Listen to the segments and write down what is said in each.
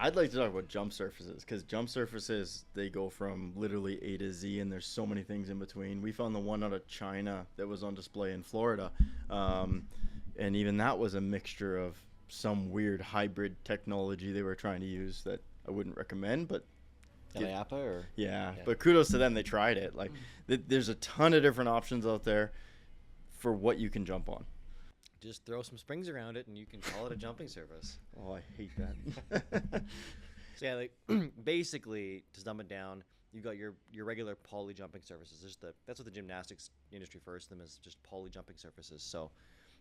I'd like to talk about jump surfaces because jump surfaces, they go from literally A to Z, and there's so many things in between. We found the one out of China that was on display in Florida, um, and even that was a mixture of some weird hybrid technology they were trying to use that I wouldn't recommend, but Calliope or yeah, yeah. but kudos to them. They tried it. Like, there's a ton of different options out there for what you can jump on. Just throw some springs around it and you can call it a jumping surface. Oh, I hate that. So yeah, like basically to dumb it down, you've got your regular poly jumping surfaces. That's what the gymnastics industry refers to them as, just poly jumping surfaces. So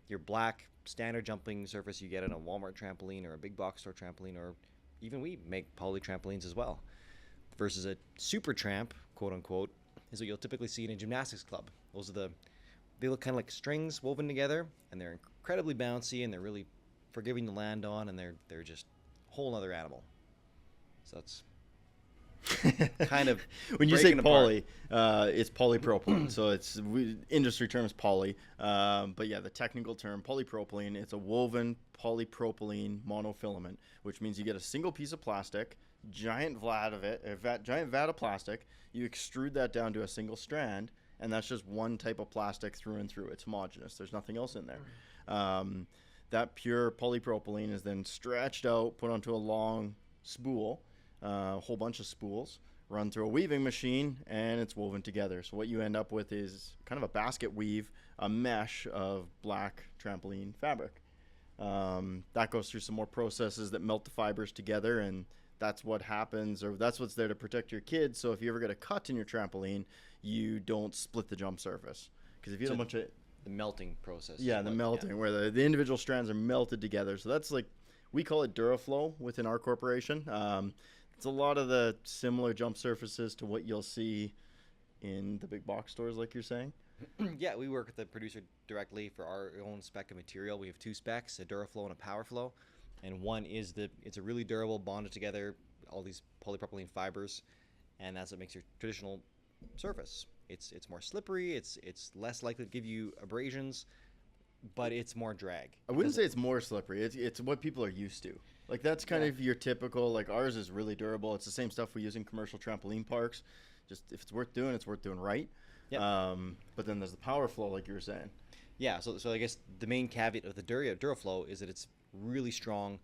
your black standard jumping surface you get on a Walmart trampoline or a big box store trampoline, or even we make poly trampolines as well. Versus a super tramp, quote unquote, is what you'll typically see in a gymnastics club. They look kind of like strings woven together, and they're incredibly bouncy, and they're really forgiving to land on, and they're just a whole other animal. So that's kind of When you say breaking poly, it's polypropylene. So industry term is poly. But yeah, the technical term polypropylene. It's a woven polypropylene monofilament, which means you get a single piece of plastic, giant vat of it, giant vat of plastic. You extrude that down to a single strand, and that's just one type of plastic through and through. It's homogeneous. There's nothing else in there. That pure polypropylene is then stretched out, put onto a long spool, a whole bunch of spools, run through a weaving machine, and it's woven together. So what you end up with is kind of a basket weave, a mesh of black trampoline fabric. That goes through some more processes that melt the fibers together, and that's what happens, or that's what's there to protect your kids. So if you ever get a cut in your trampoline, you don't split the jump surface. Because if you have a bunch of the melting process. yeah, the melting, where the individual strands are melted together. So that's like, we call it Duraflow within our corporation. It's a lot of the similar jump surfaces to what you'll see in the big box stores, like you're saying. Yeah, we work with the producer directly for our own spec of material. We have two specs, a Duraflow and a Powerflow. And one is it's a really durable, bonded together, all these polypropylene fibers, and that's what makes your traditional surface. It's more slippery, it's less likely to give you abrasions, but it's more drag. I wouldn't say it's more slippery. It's what people are used to. Like, that's kind of your typical, like, ours is really durable. It's the same stuff we use in commercial trampoline parks. Just if it's worth doing right. Yep. But then there's the power flow, like you were saying. Yeah, so I guess the main caveat of the Duraflow is that it's really strong,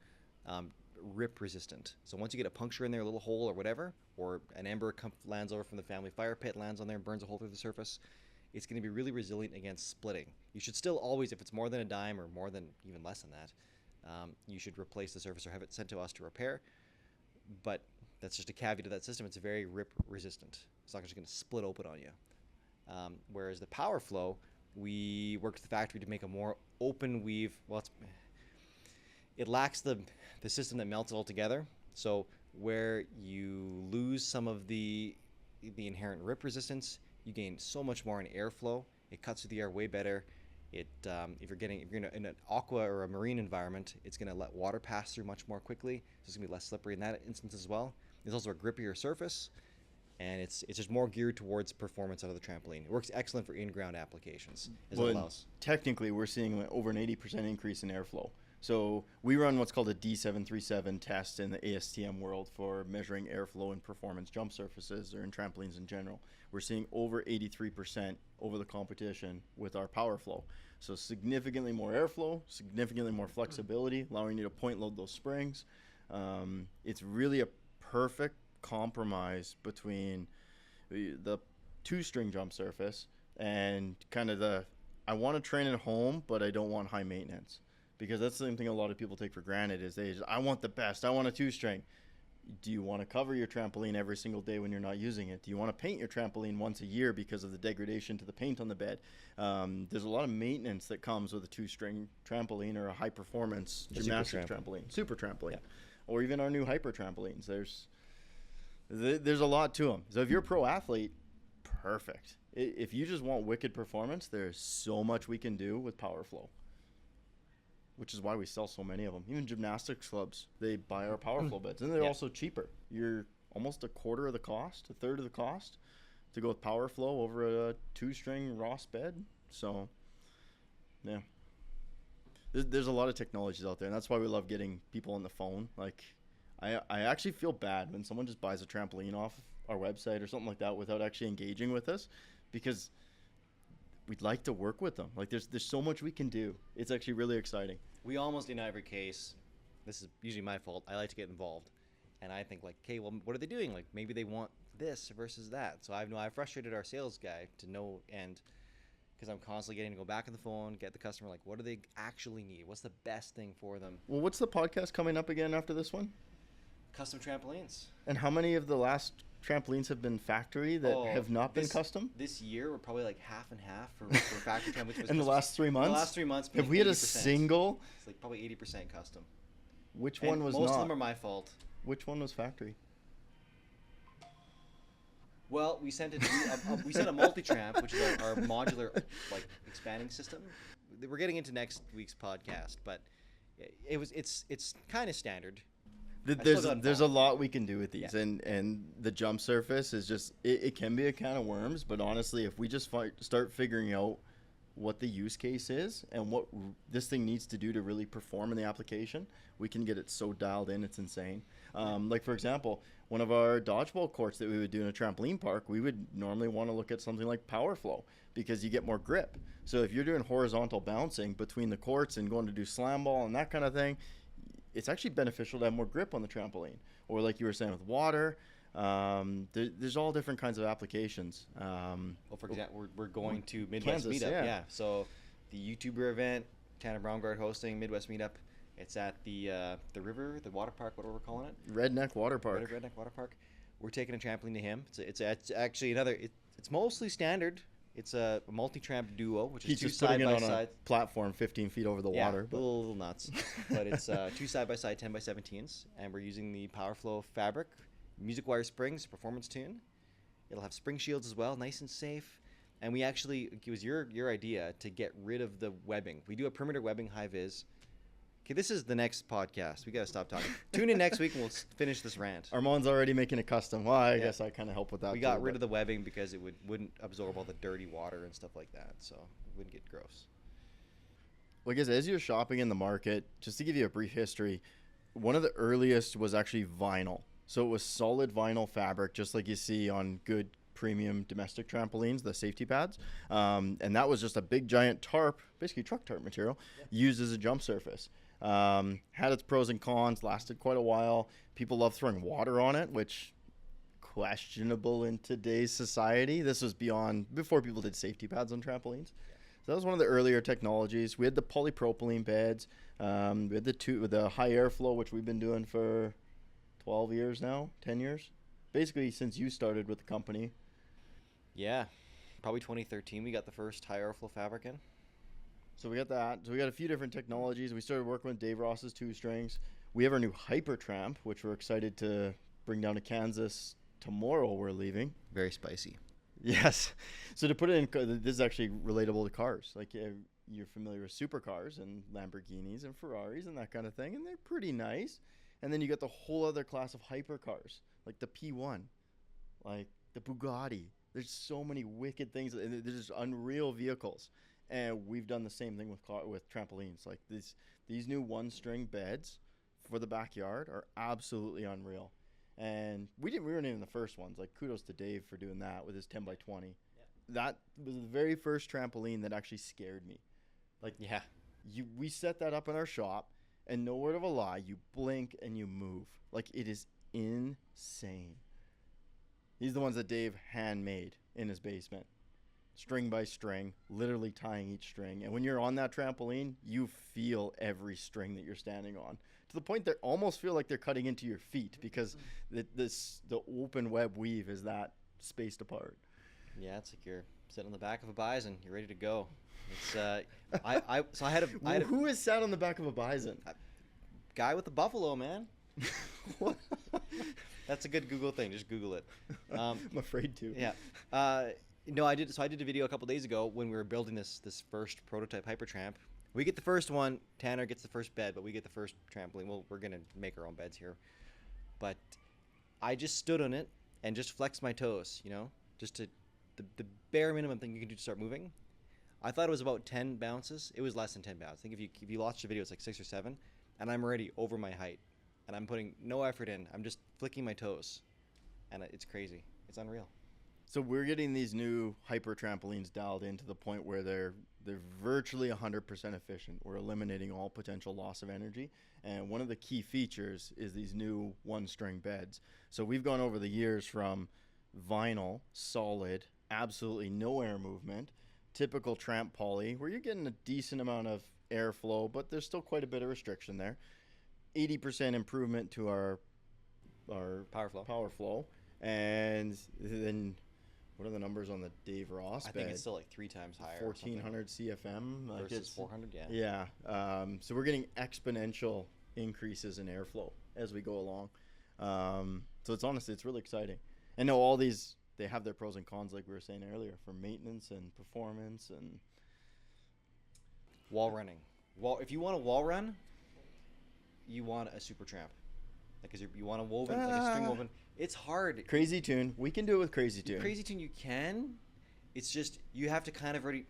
rip resistant. So once you get a puncture in there, a little hole or whatever, or an ember lands over from the family fire pit, lands on there, burns a hole through the surface, it's going to be really resilient against splitting. You should still always, if it's more than a dime or more than even less than that, you should replace the surface or have it sent to us to repair. But that's just a caveat of that system. It's very rip resistant. It's not just going to split open on you. Whereas the power flow, we worked with the factory to make a more open weave. Well, it lacks the system that melts it all together. So where you lose some of the inherent rip resistance, you gain so much more in airflow. It cuts through the air way better. If you're in an aqua or a marine environment, it's going to let water pass through much more quickly. So it's going to be less slippery in that instance as well. It's also a grippier surface, and it's just more geared towards performance out of the trampoline. It works excellent for in-ground applications. Technically, we're seeing over an 80% increase in airflow. So we run what's called a D737 test in the ASTM world for measuring airflow and performance jump surfaces or in trampolines in general. We're seeing over 83% over the competition with our power flow. So significantly more airflow, significantly more flexibility, allowing you to point load those springs. It's really a perfect compromise between the two-string jump surface and kind of I want to train at home, but I don't want high maintenance. Because that's the same thing a lot of people take for granted is I want the best. I want a two-string. Do you want to cover your trampoline every single day when you're not using it? Do you want to paint your trampoline once a year because of the degradation to the paint on the bed? There's a lot of maintenance that comes with a two-string trampoline or a high-performance gymnastic trampoline, super trampoline, yeah. Or even our new hyper trampolines. There's a lot to them. So if you're a pro athlete, perfect. If you just want wicked performance, there's so much we can do with power flow. Which is why we sell so many of them. Even gymnastics clubs, they buy our power flow beds. And they're also cheaper. You're almost a quarter of the cost, a third of the cost to go with power flow over a two-string Ross bed. So, yeah. There's a lot of technologies out there, and that's why we love getting people on the phone. Like, I actually feel bad when someone just buys a trampoline off our website or something like that without actually engaging with us, because we'd like to work with them. Like there's so much we can do. It's actually really exciting. We almost in every case, this is usually my fault. I like to get involved, and I think like, okay, well, what are they doing? Like maybe they want this versus that. So I've frustrated our sales guy to no end, because I'm constantly getting to go back on the phone, get the customer like, what do they actually need? What's the best thing for them? Well, what's the podcast coming up again after this one? Custom trampolines. And how many of the last trampolines have been factory that have not been custom? This year, we're probably like half and half for factory trampolines. In the last 3 months? In the last 3 months. Have we had 80%. a single? It's like probably 80% custom. Which one was most not? of them are my fault. Which one was factory? Well, we sent we sent a multi-tramp, which is our modular like expanding system. We're getting into next week's podcast, but it's kind of standard. There's a lot we can do with these, Yeah. and the jump surface is just it can be a can of worms. But honestly, if we just start figuring out what the use case is and what this thing needs to do to really perform in the application, we can get it so dialed in, it's insane. Like for example, one of our dodgeball courts that we would do in a trampoline park, we would normally want to look at something like power flow, because you get more grip. So if you're doing horizontal bouncing between the courts and going to do slam ball and that kind of thing, it's actually beneficial to have more grip on the trampoline. Or like you were saying with water, there's all different kinds of applications. Well, for example, we're going to Midwest Kansas, Meetup. yeah. So the YouTuber event, Tanner Braungart hosting Midwest Meetup. It's at the river, the water park, whatever we're calling it. Redneck Water Park. Redneck Water Park. We're taking a trampoline to him. It's actually it's mostly standard. It's a multi-tramp duo, which is He's two just putting side it by on side. a platform 15 feet over the water. A But little nuts. But it's two side-by-side 10x17s, and we're using the PowerFlow fabric, music wire springs, performance tune. It'll have spring shields as well, nice and safe. And we actually, it was your idea to get rid of the webbing. We do a perimeter webbing high vis. Okay, this is the next podcast. We got to stop talking. Tune in next week and we'll finish this rant. Armand's already making a custom. Well, I guess I kind of help with that. We got rid of the webbing because it wouldn't absorb all the dirty water and stuff like that, so it wouldn't get gross. Well, I guess as you're shopping in the market, just to give you a brief history, one of the earliest was actually vinyl. So it was solid vinyl fabric, just like you see on good premium domestic trampolines, the safety pads. And that was just a big giant tarp, basically truck tarp material, used as a jump surface. Had its pros and cons, lasted quite a while. People love throwing water on it, which questionable in today's society. This was before people did safety pads on trampolines. So that was one of the earlier technologies. We had the polypropylene beds. We had the high airflow, which we've been doing for 12 years now, 10 years, basically since you started with the company. Yeah, probably 2013 we got the first high airflow fabric in. So we got that. So we got a few different technologies. We started working with Dave Ross's 2-strings. We have our new Hyper Tramp, which we're excited to bring down to Kansas tomorrow. We're leaving. Very spicy. Yes. So to put it in, this is actually relatable to cars. Like you're familiar with supercars and Lamborghinis and Ferraris and that kind of thing, and they're pretty nice. And then you got the whole other class of hypercars, like the P1, like the Bugatti. There's so many wicked things. There's just unreal vehicles. And we've done the same thing with trampolines. Like these new 1-string beds for the backyard are absolutely unreal. And we weren't even the first ones. Like kudos to Dave for doing that with his 10x20. Yeah. That was the very first trampoline that actually scared me. Like we set that up in our shop, and no word of a lie, you blink and you move. Like it is insane. These are the ones that Dave handmade in his basement. String by string, literally tying each string. And when you're on that trampoline, you feel every string that you're standing on, to the point that almost feel like they're cutting into your feet, because the open web weave is that spaced apart. Yeah, it's like you're sitting on the back of a bison. You're ready to go. It's Who is sat on the back of a bison? Guy with the buffalo, man. What? That's a good Google thing. Just Google it. I'm afraid to. Yeah. No, I did. So I did a video a couple days ago when we were building this first prototype Hypertramp. We get the first one. Tanner gets the first bed, but we get the first trampoline. Well, we're gonna make our own beds here. But I just stood on it and just flexed my toes. Just to the bare minimum thing you can do to start moving. I thought it was about 10 bounces. It was less than 10 bounces. I think if you watch the video, it's like 6 or 7, and I'm already over my height. and I'm putting no effort in. I'm just flicking my toes, and it's crazy. It's unreal. So we're getting these new hyper trampolines dialed in to the point where they're virtually 100% efficient. We're eliminating all potential loss of energy. And one of the key features is these new one-string beds. So we've gone over the years from vinyl, solid, absolutely no air movement, typical tramp poly, where you're getting a decent amount of airflow, but there's still quite a bit of restriction there. 80% improvement to our power flow. And then what are the numbers on the Dave Ross bed? I think it's still like 3 times higher. 1400 CFM like versus 400. Yeah. Yeah. So we're getting exponential increases in airflow as we go along. So it's really exciting. And no, all these, they have their pros and cons, like we were saying earlier, for maintenance and performance and wall running. If you want a wall run, you want a super tramp. Because you want a woven, like a string woven. It's hard. Crazy Tune. We can do it with Crazy Tune. Crazy Tune, you can. It's just you have to kind of already.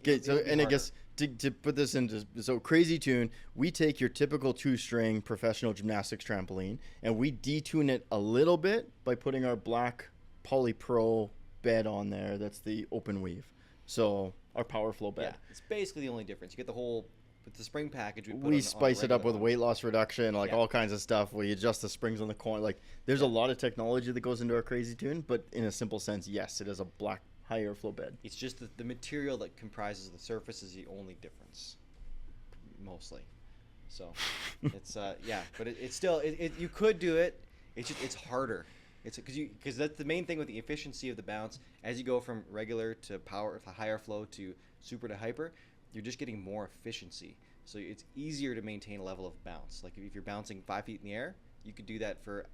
Okay, so and I guess to put this into so Crazy Tune, we take your typical 2-string professional gymnastics trampoline and we detune it a little bit by putting our black polypro bed on there. That's the open weave. So our power flow bed. Yeah, it's basically the only difference. You get the whole. With the spring package, we spice it up with weight loss reduction, like all kinds of stuff. We adjust the springs on the coin. Like there's a lot of technology that goes into our Crazy Tune, but in a simple sense, yes, it is a black high airflow bed. It's just the material that comprises the surface is the only difference, mostly. So it's but it's still you could do it. It's harder. It's because that's the main thing with the efficiency of the bounce. As you go from regular to power, higher flow to super to hyper, you're just getting more efficiency. So it's easier to maintain a level of bounce. Like if you're bouncing 5 feet in the air, you could do that for,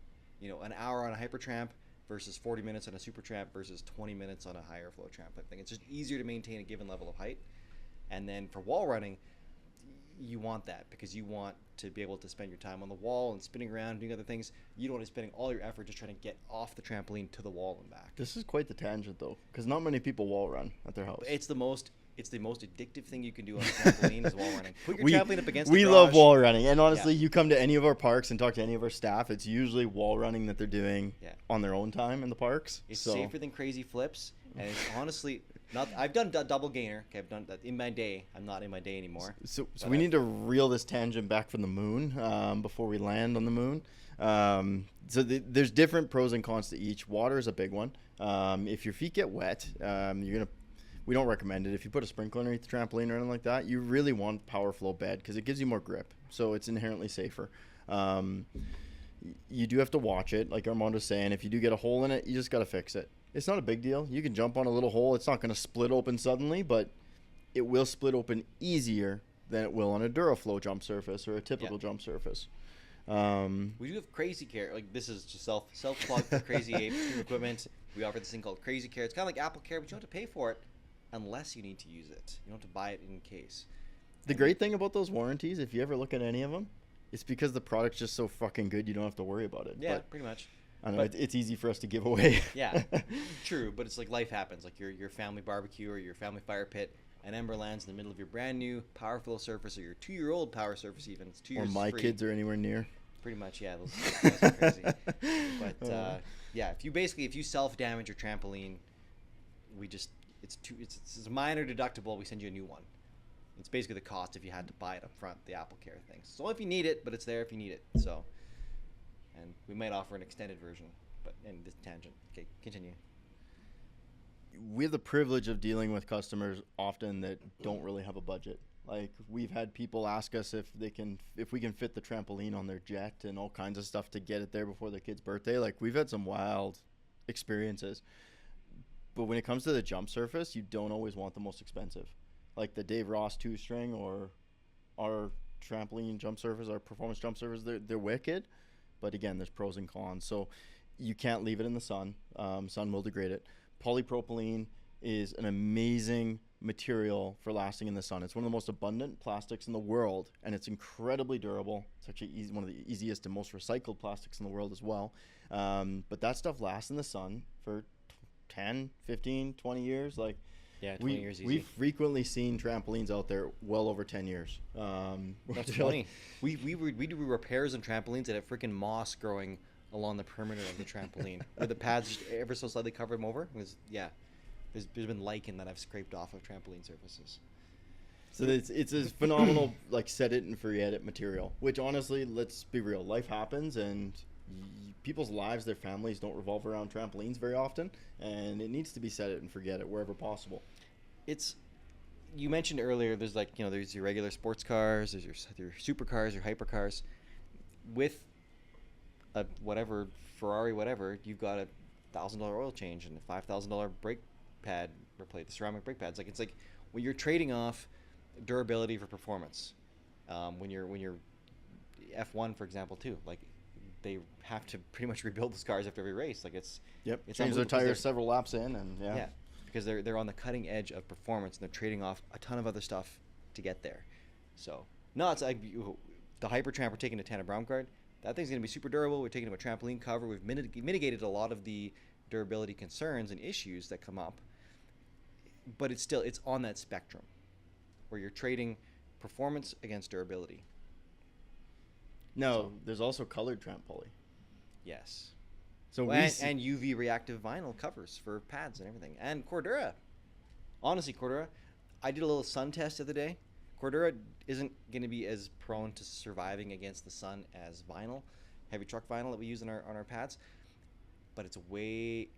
an hour on a hyper tramp versus 40 minutes on a super tramp versus 20 minutes on a higher flow tramp. I think it's just easier to maintain a given level of height. And then for wall running, you want that because you want to be able to spend your time on the wall and spinning around, doing other things. You don't want to be spending all your effort just trying to get off the trampoline to the wall and back. This is quite the tangent though, because not many people wall run at their house. It's the most addictive thing you can do on a trampoline is wall running. Put your trampoline up against the We garage. love wall running. And honestly, you come to any of our parks and talk to any of our staff, it's usually wall running that they're doing on their own time in the parks. It's safer than crazy flips. And it's honestly not. I've done double gainer. Okay, I've done that in my day. I'm not in my day anymore. So we need to reel this tangent back from the moon before we land on the moon. There's different pros and cons to each. Water is a big one. If your feet get wet, we don't recommend it. If you put a sprinkler underneath the trampoline or anything like that, you really want power flow bed because it gives you more grip. So it's inherently safer. You do have to watch it. Like Armand was saying, if you do get a hole in it, you just got to fix it. It's not a big deal. You can jump on a little hole. It's not going to split open suddenly, but it will split open easier than it will on a Duraflow jump surface or a typical jump surface. We do have Crazy Care. Like this is just self plug for Crazy Ape equipment. We offer this thing called Crazy Care. It's kind of like Apple Care, but you don't have to pay for it unless you need to use it. You don't have to buy it in case. The great thing about those warranties, if you ever look at any of them, it's because the product's just so fucking good you don't have to worry about it. Yeah, pretty much. I know it's easy for us to give away. Yeah, true. But it's like life happens. Like your family barbecue or your family fire pit, an ember lands in the middle of your brand new power flow surface or your 2-year-old power surface even. It's 2 years Or my free. kids are anywhere near. Pretty much, yeah. Those are crazy. But if you self-damage your trampoline, it's a minor deductible. We send you a new one. It's basically the cost if you had to buy it up front, the Apple Care thing. So if you need it, but it's there if you need it. So, and we might offer an extended version, but in this tangent. Okay, continue. We have the privilege of dealing with customers often that don't really have a budget. Like we've had people ask us if we can fit the trampoline on their jet and all kinds of stuff to get it there before their kid's birthday. Like we've had some wild experiences. But when it comes to the jump surface, you don't always want the most expensive. Like the Dave Ross 2-string or our trampoline jump surface, our performance jump surface, they're wicked. But again, there's pros and cons. So you can't leave it in the sun. Sun will degrade it. Polypropylene is an amazing material for lasting in the sun. It's one of the most abundant plastics in the world, and it's incredibly durable. It's actually one of the easiest and most recycled plastics in the world as well. But that stuff lasts in the sun for 10, 15, 20 years. Yeah, 20 years easy. We've frequently seen trampolines out there well over 10 years. That's funny. We do repairs on trampolines that have freaking moss growing along the perimeter of the trampoline, where the pads just ever so slightly cover them over. There's been lichen that I've scraped off of trampoline surfaces. So it's a phenomenal like set it and forget it material. Which honestly, let's be real, life happens and people's lives, their families don't revolve around trampolines very often, and it needs to be set it and forget it wherever possible. You mentioned earlier, there's there's your regular sports cars, there's your supercars, your hypercars. With a whatever Ferrari, whatever, you've got a $1,000 oil change and a $5,000 brake pad replace, the ceramic brake pads. It's like when you're trading off durability for performance. When you're F1, for example, too, like they have to pretty much rebuild those cars after every race. It's change their tires several laps in, and because they're on the cutting edge of performance and they're trading off a ton of other stuff to get there. So no, it's like the Hypertramp we're taking to Tanner Baumgart. That thing's going to be super durable. We're taking to a trampoline cover. We've mitigated a lot of the durability concerns and issues that come up, but it's on that spectrum where you're trading performance against durability. No, there's also colored tramp poly. Yes. So and UV reactive vinyl covers for pads and everything. And Cordura. Honestly, Cordura, I did a little sun test the other day. Cordura isn't going to be as prone to surviving against the sun as vinyl, heavy truck vinyl that we use on our pads, but it's way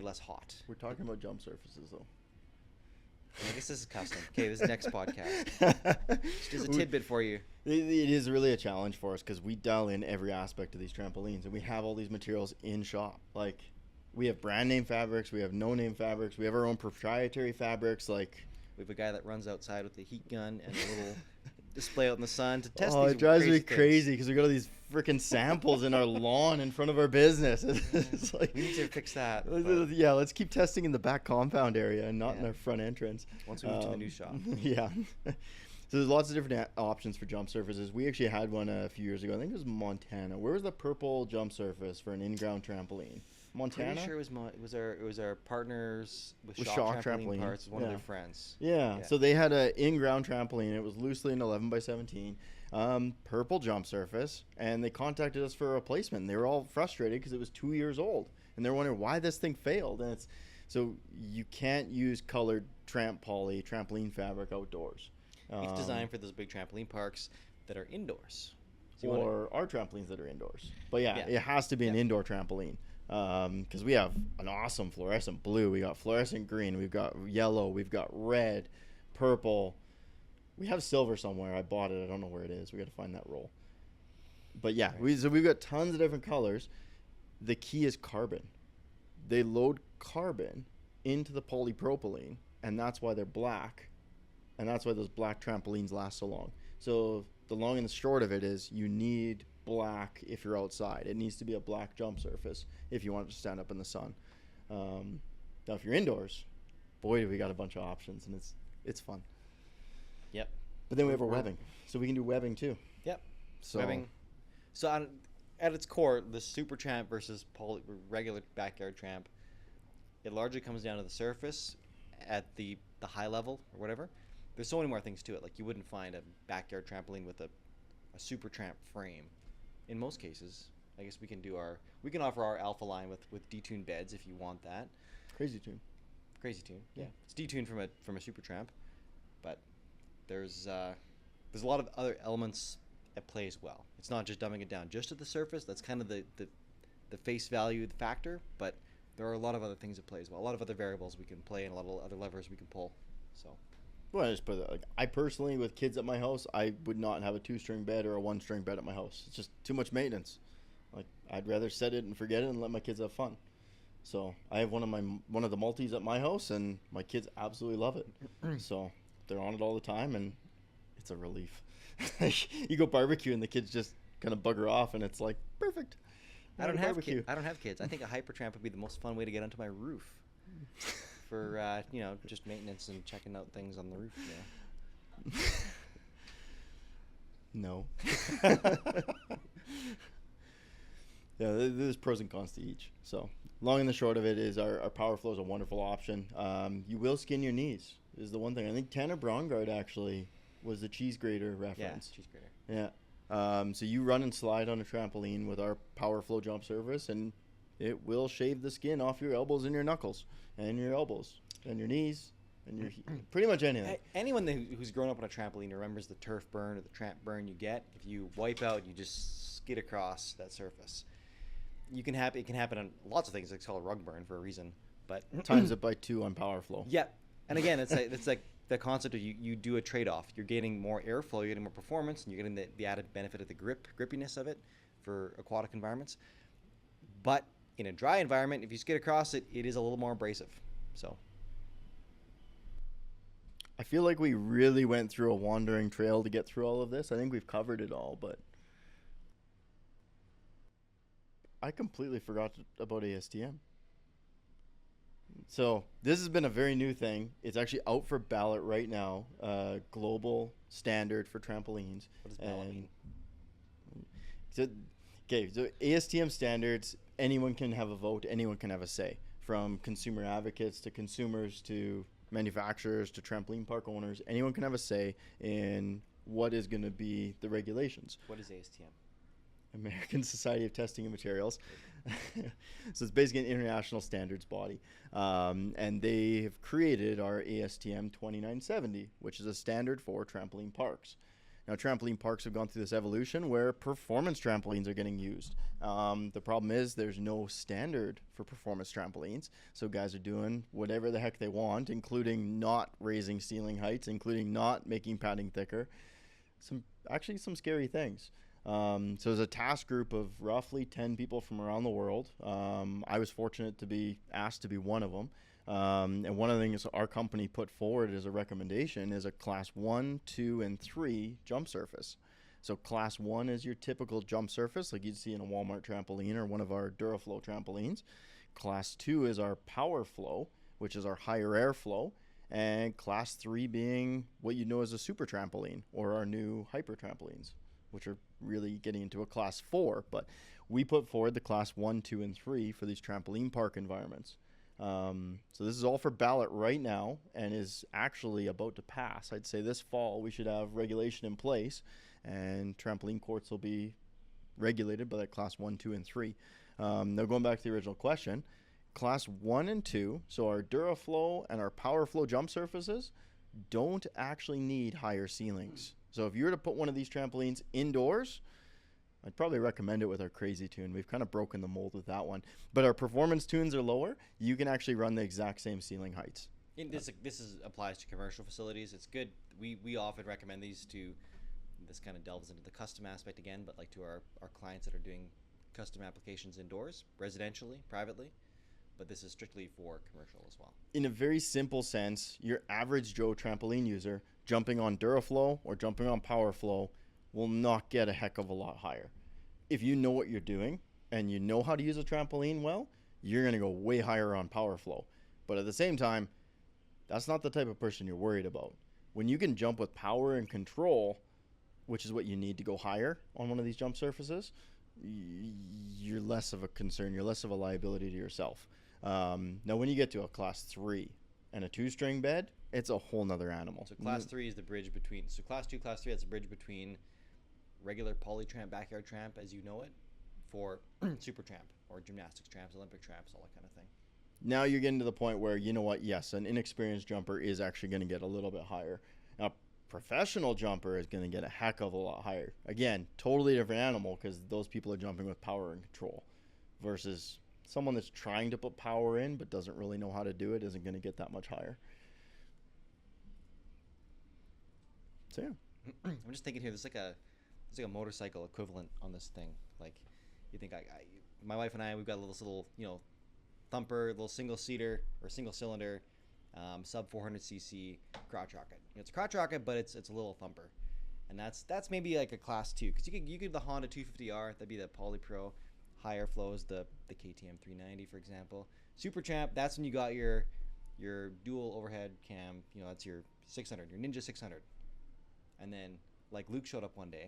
less hot. We're talking about jump surfaces though. I guess this is custom. Okay, this is next podcast. Just a tidbit for you. It is really a challenge for us because we dial in every aspect of these trampolines, and we have all these materials in shop. Like, we have brand name fabrics, we have no name fabrics, we have our own proprietary fabrics. Like, we have a guy that runs outside with a heat gun and a little display out in the sun to test these. Oh, it drives me things. crazy because we got all these freaking samples in our lawn in front of our business. It's like, we need to fix that. Yeah, let's keep testing in the back compound area and not in our front entrance. Once we move to the new shop. Yeah. So there's lots of different options for jump surfaces. We actually had one a few years ago. I think it was Montana. Where was the purple jump surface for an in-ground trampoline? Montana? Pretty sure it was our partners with Shock Trampoline Parts, one of their friends. Yeah. So they had an in-ground trampoline. It was loosely an 11 by 17, purple jump surface, and they contacted us for a replacement. They were all frustrated because it was 2 years old, and they're wondering why this thing failed. And so you can't use colored trampoline fabric outdoors. It's designed for those big trampoline parks that are indoors. Or our trampolines that are indoors. But it has to be an indoor trampoline. Because we have an awesome fluorescent blue, we got fluorescent green, we've got yellow, we've got red, purple. We have silver somewhere. I bought it. I don't know where it is. We got to find that roll. But yeah, we've got tons of different colors. The key is carbon. They load carbon into the polypropylene, and that's why they're black. And that's why those black trampolines last so long. So the long and the short of it is you need black if you're outside. It needs to be a black jump surface if you want it to stand up in the sun. Now if you're indoors, boy, we got a bunch of options, and it's fun. Yep. But then we have our webbing, so we can do webbing too. Yep. So webbing. So at its core, the super tramp versus regular backyard tramp, it largely comes down to the surface at the high level or whatever. There's so many more things to it. Like, you wouldn't find a backyard trampoline with a super tramp frame. In most cases, I guess we can offer our alpha line with detuned beds if you want that. Crazy tune. Yeah. It's detuned from a super tramp, but there's a lot of other elements at play as well. It's not just dumbing it down just to the surface. That's kind of the face value factor, but there are a lot of other things at play as well. A lot of other variables we can play and a lot of other levers we can pull. So. Well, I just put it like, I personally, with kids at my house, I would not have a 2-string bed or a 1-string bed at my house. It's just too much maintenance. Like, I'd rather set it and forget it and let my kids have fun. So I have one of the multis at my house, and my kids absolutely love it. So they're on it all the time, and it's a relief. You go barbecue, and the kids just kind of bugger off, and it's like perfect. I don't have kids. I think a Hypertramp would be the most fun way to get onto my roof. For just maintenance and checking out things on the roof. No. Yeah, there's pros and cons to each. So long and the short of it is our power flow is a wonderful option. You will skin your knees is the one thing. I think Tanner Braungard actually was the cheese grater reference. Yeah, cheese grater. Yeah. So you run and slide on a trampoline with our power flow jump surface, and it will shave the skin off your elbows and your knuckles and your elbows and your knees and your pretty much anything. Anyone who's grown up on a trampoline remembers the turf burn or the tramp burn you get. If you wipe out, you just skid across that surface. It can happen on lots of things. It's called a rug burn for a reason. But Times it by 2 on power flow. Yeah, and again, it's like the concept of you do a trade-off. You're getting more airflow, you're getting more performance, and you're getting the added benefit of the grippiness of it for aquatic environments. But in a dry environment, if you skid across it, it is a little more abrasive. So I feel like we really went through a wandering trail to get through all of this. I think we've covered it all, but I completely forgot about ASTM. So this has been a very new thing. It's actually out for ballot right now. Global standard for trampolines. What does ballot mean? So ASTM standards, anyone can have a vote, anyone can have a say. From consumer advocates to consumers to manufacturers to trampoline park owners, anyone can have a say in what is going to be the regulations. What is ASTM? American Society of Testing and Materials. So it's basically an international standards body. And they have created our ASTM 2970, which is a standard for trampoline parks. Now, trampoline parks have gone through this evolution where performance trampolines are getting used. The problem is there's no standard for performance trampolines. So guys are doing whatever the heck they want, including not raising ceiling heights, including not making padding thicker. Some scary things. So there's a task group of roughly 10 people from around the world. I was fortunate to be asked to be one of them. And one of the things our company put forward as a recommendation is a class 1, 2, and 3 jump surface. So class 1 is your typical jump surface like you'd see in a Walmart trampoline or one of our Duraflow trampolines. Class 2 is our power flow, which is our higher airflow. And class 3 being what you know as a super trampoline or our new hyper trampolines, which are really getting into a class 4. But we put forward the class 1, 2, and 3 for these trampoline park environments. So this is all for ballot right now and is actually about to pass. I'd say this fall we should have regulation in place and trampoline courts will be regulated by that class 1, 2, and 3. Now going back to the original question, class 1 and 2, so our Duraflow and our PowerFlow jump surfaces don't actually need higher ceilings. So if you were to put one of these trampolines indoors, I'd probably recommend it with our Crazy Tune. We've kind of broken the mold with that one. But our performance tunes are lower. You can actually run the exact same ceiling heights. Applies to commercial facilities. It's good. We often recommend these to, this kind of delves into the custom aspect again, but like to our clients that are doing custom applications indoors, residentially, privately. But this is strictly for commercial as well. In a very simple sense, your average Joe trampoline user jumping on Duraflow or jumping on PowerFlow will not get a heck of a lot higher. If you know what you're doing and you know how to use a trampoline well, you're going to go way higher on PowerFlow. But at the same time, that's not the type of person you're worried about. When you can jump with power and control, which is what you need to go higher on one of these jump surfaces, you're less of a concern. You're less of a liability to yourself. Now, when you get to a class 3 and a 2-string bed, it's a whole nother animal. So class 3 is the bridge between, so class 2, class 3, that's a bridge between regular polytramp, backyard tramp as you know it, for super tramp or gymnastics tramps, Olympic tramps, all that kind of thing. Now you're getting to the point where, you know what, yes, an inexperienced jumper is actually going to get a little bit higher. Now, professional jumper is going to get a heck of a lot higher. Again, totally different animal because those people are jumping with power and control versus someone that's trying to put power in but doesn't really know how to do it isn't going to get that much higher. So yeah. I'm just thinking here, there's like a motorcycle equivalent on this thing. Like, you think my wife and I, we've got a little thumper, little single seater or single cylinder, sub 400 cc crotch rocket. It's a crotch rocket, but it's a little thumper, and that's maybe like a class 2 because you could the Honda 250R, that'd be the Polypro. Higher flows, the KTM 390, for example. Super Tramp, that's when you got your dual overhead cam. You know, that's your 600, your Ninja 600. And then, like Luke showed up one day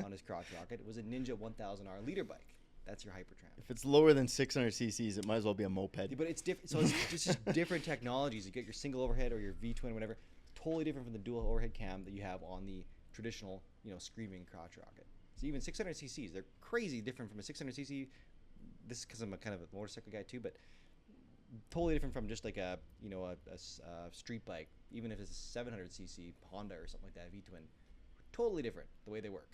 on his crotch rocket, it was a Ninja 1000R leader bike. That's your hyper tramp. If it's lower than 600 cc's, it might as well be a moped. Yeah, but it's different. So it's just different technologies. You get your single overhead or your V-twin, whatever. Totally different from the dual overhead cam that you have on the traditional, screaming crotch rocket. So even 600 cc's, they're crazy different from a 600 cc. This is because I'm a kind of a motorcycle guy too, but totally different from just like a street bike. Even if it's a 700 cc Honda or something like that, V-twin, totally different the way they work.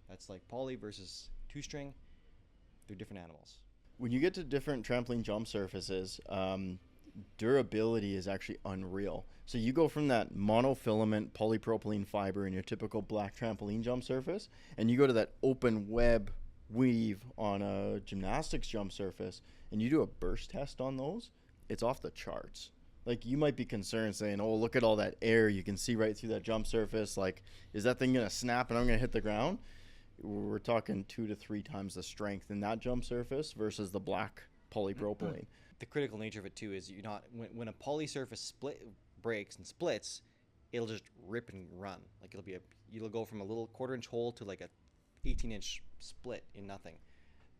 That's like poly versus two-string. They're different animals. When you get to different trampoline jump surfaces, durability is actually unreal. So you go from that monofilament polypropylene fiber in your typical black trampoline jump surface, and you go to that open web weave on a gymnastics jump surface, and you do a burst test on those, it's off the charts. Like, you might be concerned saying, oh, look at all that air you can see right through that jump surface. Like, is that thing going to snap and I'm going to hit the ground? We're talking 2 to 3 times the strength in that jump surface versus the black polypropylene. The critical nature of it too is when a poly surface breaks and splits, it'll just rip and run. Like, it'll go from a little 1/4-inch hole to like a 18-inch split in nothing.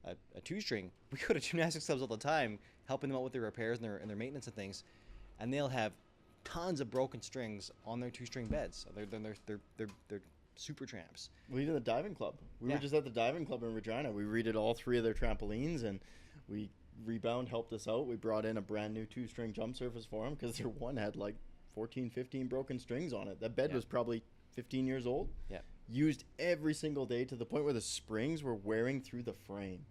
A two-string, we go to gymnastics clubs all the time, helping them out with their repairs and their maintenance and things, and they'll have tons of broken strings on their two-string beds. So they're super tramps. Well, even the diving club. We were just at the diving club in Regina. We redid all 3 of their trampolines, and Rebound helped us out. We brought in a brand new 2-string jump surface for them because their one had like 14, 15 broken strings on it. That bed was probably 15 years old. Yeah. Used every single day to the point where the springs were wearing through the frame.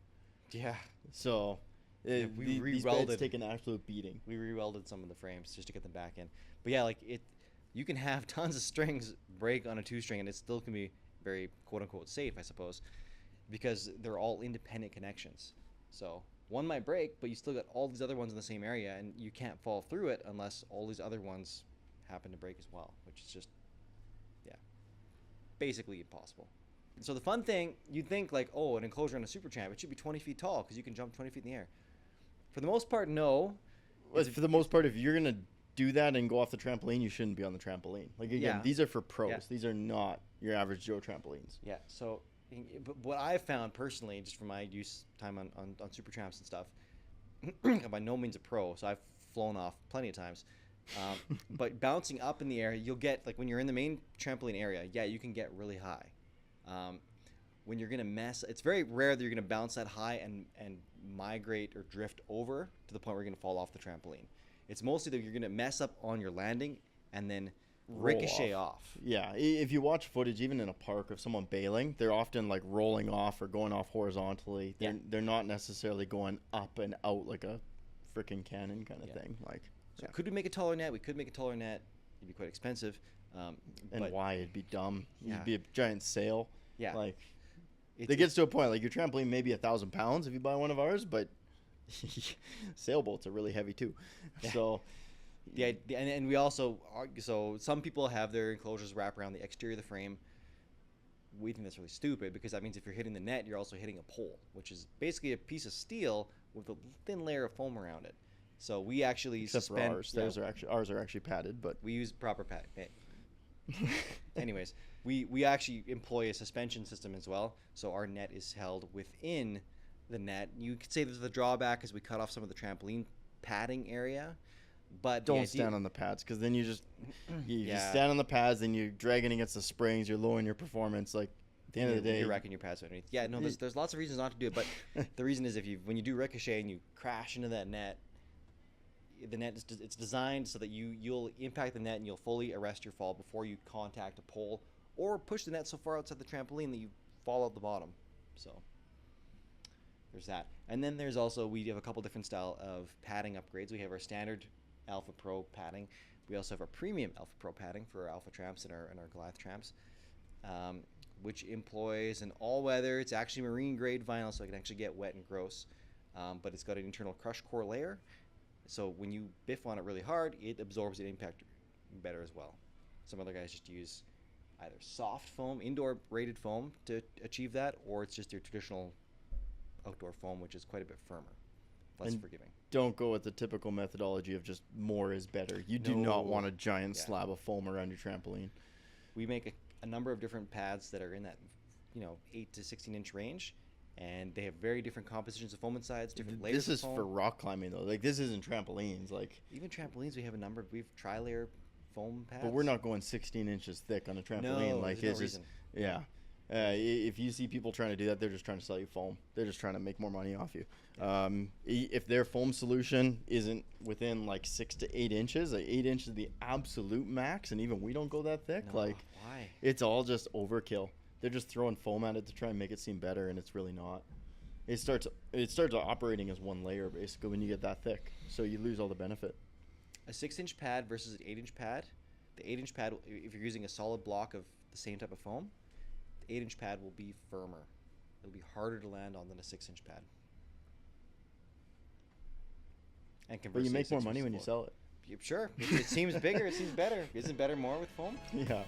Yeah. So these beds take an absolute beating. We re-welded some of the frames just to get them back in. But yeah, you can have tons of strings break on a 2-string and it still can be very quote-unquote safe, I suppose, because they're all independent connections. So one might break, but you still got all these other ones in the same area, and you can't fall through it unless all these other ones happen to break as well, which is just, basically impossible. So the fun thing, you'd think like, oh, an enclosure on a super tramp, it should be 20 feet tall because you can jump 20 feet in the air. For the most part, no. For the most part, if you're going to do that and go off the trampoline, you shouldn't be on the trampoline. Like, again, these are for pros. Yeah. These are not your average Joe trampolines. Yeah, so but what I've found personally, just from my use time on super tramps and stuff, I'm by no means a pro, so I've flown off plenty of times. But bouncing up in the air, you'll get, like when you're in the main trampoline area, you can get really high. When you're going to it's very rare that you're going to bounce that high and migrate or drift over to the point where you're going to fall off the trampoline. It's mostly that you're going to mess up on your landing and then ricochet off. Yeah, if you watch footage, even in a park of someone bailing, they're often like rolling off or going off horizontally. They're not necessarily going up and out like a freaking cannon kind of thing. Like, so could we make a taller net? We could make a taller net. It'd be quite expensive. And why? It'd be dumb. It'd be a giant sail. Yeah. Like, it gets to a point, like, your trampoline may be 1,000 pounds if you buy one of ours, but sailboats are really heavy too. Yeah. So, and we also, so some people have their enclosures wrap around the exterior of the frame. We think that's really stupid because that means if you're hitting the net, you're also hitting a pole, which is basically a piece of steel with a thin layer of foam around it. So we actually suspend ours. Ours are actually padded, but we use proper padding. Anyways, we actually employ a suspension system as well. So our net is held within the net. You could say that the drawback is we cut off some of the trampoline padding area, but don't stand on the pads because then you just stand on the pads and you're dragging against the springs. You're lowering your performance. Like, at the end of the day, you're wrecking your pads underneath. Yeah, no, there's lots of reasons not to do it, but the reason is when you do ricochet and you crash into that net. The net it's designed so that you'll impact the net and you'll fully arrest your fall before you contact a pole or push the net so far outside the trampoline that you fall out the bottom. So there's that. And then there's also, we have a couple different style of padding upgrades. We have our standard Alpha Pro padding. We also have our premium Alpha Pro padding for our Alpha Tramps and our Goliath Tramps, which employs an all-weather. It's actually marine grade vinyl, so it can actually get wet and gross, but it's got an internal crush core layer. So when you biff on it really hard, it absorbs the impact better as well. Some other guys just use either soft foam, indoor rated foam to achieve that, or it's just your traditional outdoor foam, which is quite a bit firmer, less forgiving. Don't go with the typical methodology of just more is better. You do not want a giant slab of foam around your trampoline. We make a number of different pads that are in that 8 to 16 inch range, and they have very different compositions of foam insides, different layers. This is of foam. for rock climbing though. Like this isn't trampolines. Like Even trampolines, we have a number. We've tri-layer foam pads. but we're not going 16 inches thick on a trampoline. No, Like there's it's no just yeah. If you see people trying to do that, they're just trying to sell you foam. They're just trying to make more money off you. If their foam solution isn't within like 6 to 8 inches, like 8 inches is the absolute max, and even we don't go that thick. No, like why? it's all just overkill. They're just throwing foam at it to try and make it seem better, and it's really not. It starts operating as one layer basically when you get that thick, so you lose all the benefit. A 6-inch pad versus an 8-inch pad. The 8-inch pad, if you're using a solid block of the same type of foam, the 8-inch pad will be firmer. It'll be harder to land on than a 6-inch pad. And But you conversely, make more 6 money versus when you 4. sell it. Sure. It seems bigger. It seems better. Isn't better more with foam? Yeah.